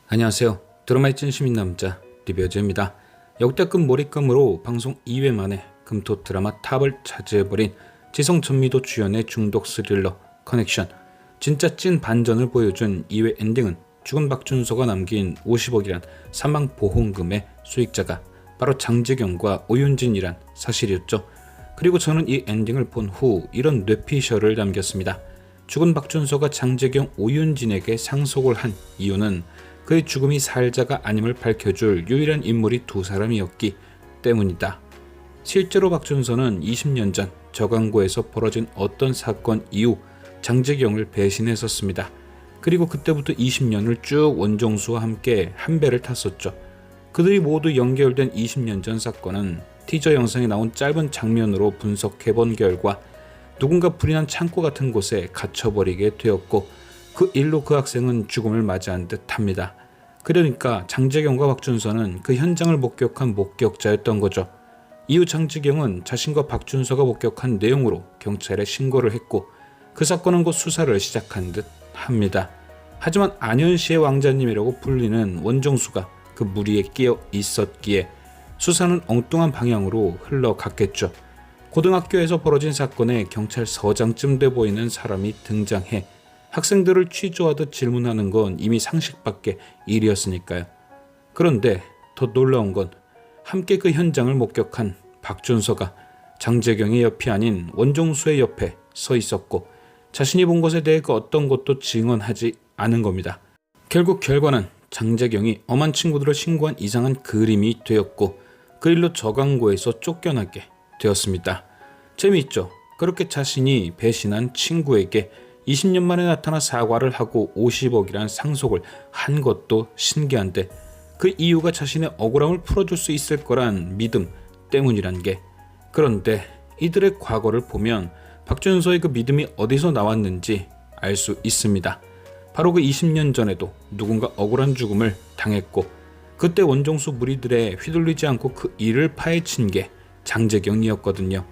안녕하세요. 드라마의 찐시민 남자 리뷰어즈입니다. 역대급 몰입감으로 방송 2회 만에 금토 드라마 탑을 차지해버린 지성 전미도 주연의 중독 스릴러 커넥션. 진짜 찐 반전을 보여준 2회 엔딩은 죽은 박준서가 남긴 50억이란 사망보험금의 수익자가 바로 장재경과 오윤진이란 사실이었죠. 그리고 저는 이 엔딩을 본 후 이런 뇌피셜을 남겼습니다. 죽은 박준서가 장재경, 오윤진에게 상속을 한 이유는 그의 죽음이 살자가 아님을 밝혀줄 유일한 인물이 두 사람이었기 때문이다. 실제로 박준서는 20년 전 저강고에서 벌어진 어떤 사건 이후 장재경을 배신했었습니다. 그리고 그때부터 20년을 쭉 원정수와 함께 한 배를 탔었죠. 그들이 모두 연결된 20년 전 사건은 티저 영상에 나온 짧은 장면으로 분석해본 결과 누군가 불이 난 창고 같은 곳에 갇혀버리게 되었고 그 일로 그 학생은 죽음을 맞이한 듯 합니다. 그러니까 장재경과 박준서는 그 현장을 목격한 목격자였던 거죠. 이후 장재경은 자신과 박준서가 목격한 내용으로 경찰에 신고를 했고 그 사건은 곧 수사를 시작한 듯 합니다. 하지만 안현시의 왕자님이라고 불리는 원정수가 그 무리에 끼어 있었기에 수사는 엉뚱한 방향으로 흘러갔겠죠. 고등학교에서 벌어진 사건에 경찰서장쯤 돼 보이는 사람이 등장해 학생들을 취조하듯 질문하는 건 이미 상식 밖의 일이었으니까요. 그런데 더 놀라운 건 함께 그 현장을 목격한 박준서가 장재경의 옆이 아닌 원정수의 옆에 서 있었고 자신이 본 것에 대해 그 어떤 것도 증언하지 않은 겁니다. 결국 결과는 장재경이 엄한 친구들을 신고한 이상한 그림이 되었고 그 일로 저강고에서 쫓겨나게 되었습니다. 재미있죠? 그렇게 자신이 배신한 친구에게 20년 만에 나타나 사과를 하고 50억이란 상속을 한 것도 신기한데 그 이유가 자신의 억울함을 풀어줄 수 있을 거란 믿음 때문이란 게. 그런데 이들의 과거를 보면 박준서의 그 믿음이 어디서 나왔는지 알 수 있습니다. 바로 그 20년 전에도 누군가 억울한 죽음을 당했고 그때 원정수 무리들에 휘둘리지 않고 그 일을 파헤친 게 장재경이었거든요.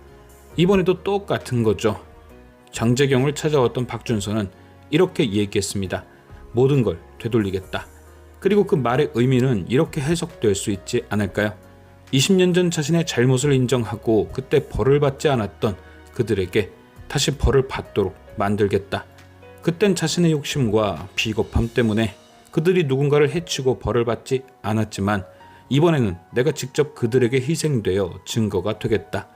이번에도 똑같은 거죠. 장재경을 찾아왔던 박준서는 이렇게 얘기했습니다. 모든 걸 되돌리겠다. 그리고 그 말의 의미는 이렇게 해석될 수 있지 않을까요? 20년 전 자신의 잘못을 인정하고 그때 벌을 받지 않았던 그들에게 다시 벌을 받도록 만들겠다. 그땐 자신의 욕심과 비겁함 때문에 그들이 누군가를 해치고 벌을 받지 않았지만 이번에는 내가 직접 그들에게 희생되어 증거가 되겠다.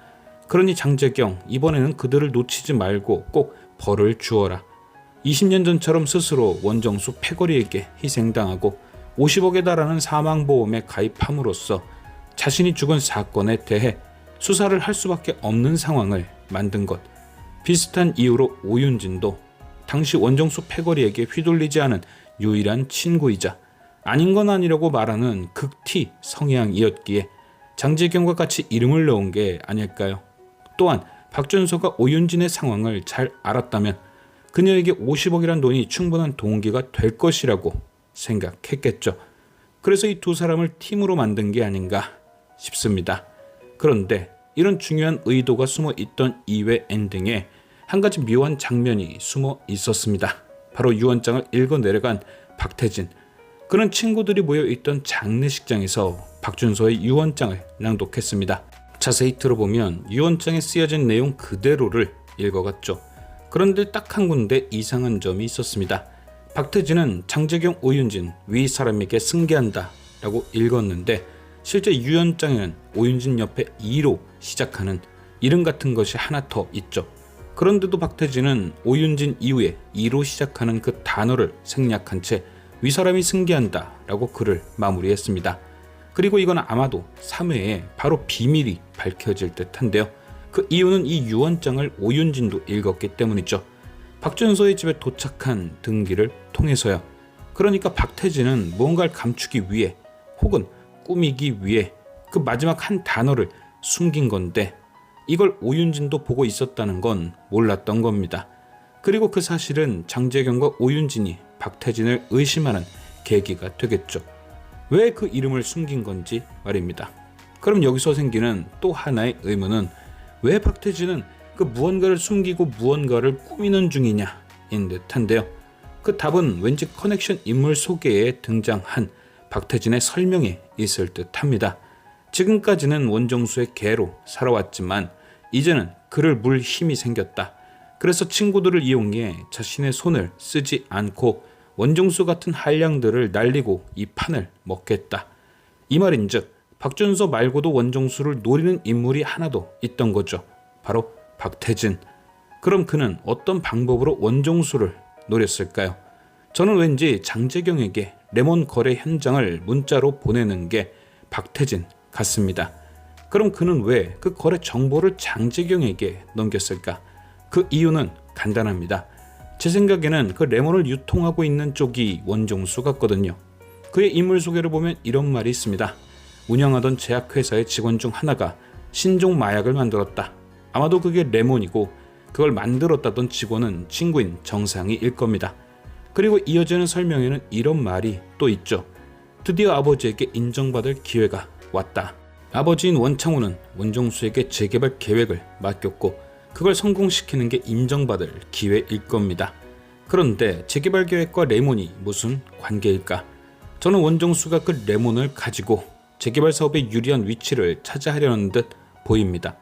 그러니 장재경, 이번에는 그들을 놓치지 말고 꼭 벌을 주어라. 20년 전처럼 스스로 원정수 패거리에게 희생당하고 50억에 달하는 사망보험에 가입함으로써 자신이 죽은 사건에 대해 수사를 할 수밖에 없는 상황을 만든 것. 비슷한 이유로 오윤진도 당시 원정수 패거리에게 휘둘리지 않은 유일한 친구이자 아닌 건 아니라고 말하는 극티 성향이었기에 장재경과 같이 이름을 넣은 게 아닐까요? 또한 박준서가 오윤진의 상황을 잘 알았다면 그녀에게 50억이란 돈이 충분한 동기가 될 것이라고 생각했겠죠. 그래서 이 두 사람을 팀으로 만든 게 아닌가 싶습니다. 그런데 이런 중요한 의도가 숨어 있던 2회 엔딩에 한 가지 묘한 장면이 숨어 있었습니다. 바로 유언장을 읽어 내려간 박태진. 그는 친구들이 모여있던 장례식장에서 박준서의 유언장을 낭독했습니다. 자세히 들어보면 유언장에 쓰여진 내용 그대로를 읽어갔죠. 그런데 딱 한 군데 이상한 점이 있었습니다. 박태진은 장재경, 오윤진 위 사람에게 승계한다 라고 읽었는데 실제 유언장에는 오윤진 옆에 2로 시작하는 이름 같은 것이 하나 더 있죠. 그런데도 박태진은 오윤진 이후에 2로 시작하는 그 단어를 생략한 채 위 사람이 승계한다 라고 글을 마무리했습니다. 그리고 이건 아마도 3회에 바로 비밀이 밝혀질 듯한데요. 그 이유는 이 유언장을 오윤진도 읽었기 때문이죠. 박준서의 집에 도착한 등기를 통해서요. 그러니까 박태진은 무언가를 감추기 위해 혹은 꾸미기 위해 그 마지막 한 단어를 숨긴 건데 이걸 오윤진도 보고 있었다는 건 몰랐던 겁니다. 그리고 그 사실은 장재경과 오윤진이 박태진을 의심하는 계기가 되겠죠. 왜 그 이름을 숨긴 건지 말입니다. 그럼 여기서 생기는 또 하나의 의문은 왜 박태진은 그 무언가를 숨기고 무언가를 꾸미는 중이냐인 듯한데요. 그 답은 왠지 커넥션 인물 소개에 등장한 박태진의 설명에 있을 듯합니다. 지금까지는 원정수의 개로 살아왔지만 이제는 그를 물 힘이 생겼다. 그래서 친구들을 이용해 자신의 손을 쓰지 않고 원정수 같은 한량들을 날리고 이 판을 먹겠다. 이 말인즉 박준서 말고도 원정수를 노리는 인물이 하나도 있던 거죠. 바로 박태진. 그럼 그는 어떤 방법으로 원정수를 노렸을까요? 저는 왠지 장재경에게 레몬 거래 현장을 문자로 보내는 게 박태진 같습니다. 그럼 그는 왜 그 거래 정보를 장재경에게 넘겼을까? 그 이유는 간단합니다. 제 생각에는 그 레몬을 유통하고 있는 쪽이 원정수 같거든요. 그의 인물 소개를 보면 이런 말이 있습니다. 운영하던 제약회사의 직원 중 하나가 신종 마약을 만들었다. 아마도 그게 레몬이고 그걸 만들었다던 직원은 친구인 정상이일 겁니다. 그리고 이어지는 설명에는 이런 말이 또 있죠. 드디어 아버지에게 인정받을 기회가 왔다. 아버지인 원창호는 원정수에게 재개발 계획을 맡겼고 그걸 성공시키는 게 인정받을 기회일 겁니다. 그런데 재개발 계획과 레몬이 무슨 관계일까? 저는 원정수가 그 레몬을 가지고 재개발 사업에 유리한 위치를 차지하려는 듯 보입니다.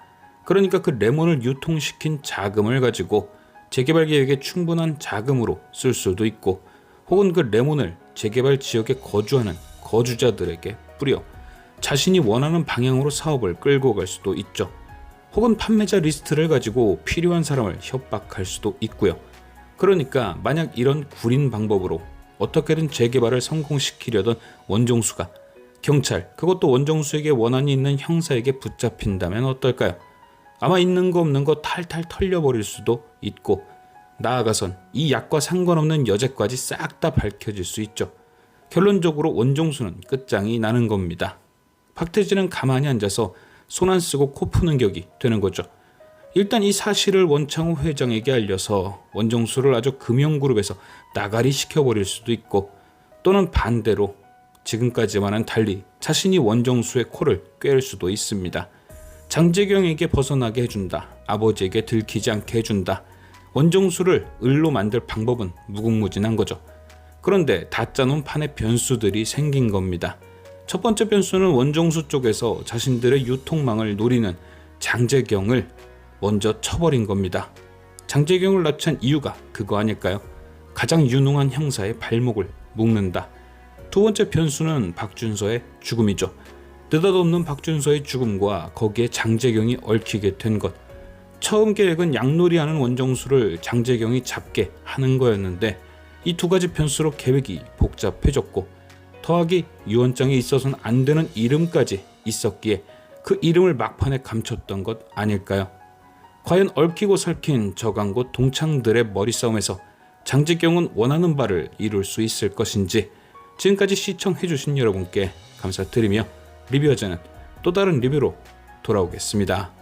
그러니까 그 레몬을 유통시킨 자금을 가지고 재개발 계획에 충분한 자금으로 쓸 수도 있고 혹은 그 레몬을 재개발 지역에 거주하는 거주자들에게 뿌려 자신이 원하는 방향으로 사업을 끌고 갈 수도 있죠. 혹은 판매자 리스트를 가지고 필요한 사람을 협박할 수도 있고요. 그러니까 만약 이런 구린 방법으로 어떻게든 재개발을 성공시키려던 원정수가 경찰, 그것도 원정수에게 원한이 있는 형사에게 붙잡힌다면 어떨까요? 아마 있는 거 없는 거 탈탈 털려버릴 수도 있고 나아가선 이 약과 상관없는 여죄까지 싹 다 밝혀질 수 있죠. 결론적으로 원정수는 끝장이 나는 겁니다. 박태진은 가만히 앉아서 손 안 쓰고 코 푸는 격이 되는 거죠. 일단 이 사실을 원창호 회장에게 알려서 원정수를 아주 금융그룹에서 나가리 시켜버릴 수도 있고 또는 반대로 지금까지와는 달리 자신이 원정수의 코를 꿰을 수도 있습니다. 장재경에게 벗어나게 해준다. 아버지에게 들키지 않게 해준다. 원정수를 을로 만들 방법은 무궁무진한 거죠. 그런데 다 짜놓은 판에 변수들이 생긴 겁니다. 첫 번째 변수는 원정수 쪽에서 자신들의 유통망을 노리는 장재경을 먼저 쳐버린 겁니다. 장재경을 납치한 이유가 그거 아닐까요? 가장 유능한 형사의 발목을 묶는다. 두 번째 변수는 박준서의 죽음이죠. 느닷없는 박준서의 죽음과 거기에 장재경이 얽히게 된 것. 처음 계획은 양놀이하는 원정수를 장재경이 잡게 하는 거였는데 이 두 가지 변수로 계획이 복잡해졌고 더하기 유언장에 있어서는 안 되는 이름까지 있었기에 그 이름을 막판에 감췄던 것 아닐까요? 과연 얽히고 설킨 저강고 동창들의 머리싸움에서 장재경은 원하는 바를 이룰 수 있을 것인지 지금까지 시청해주신 여러분께 감사드리며 리뷰어제는 또 다른 리뷰로 돌아오겠습니다.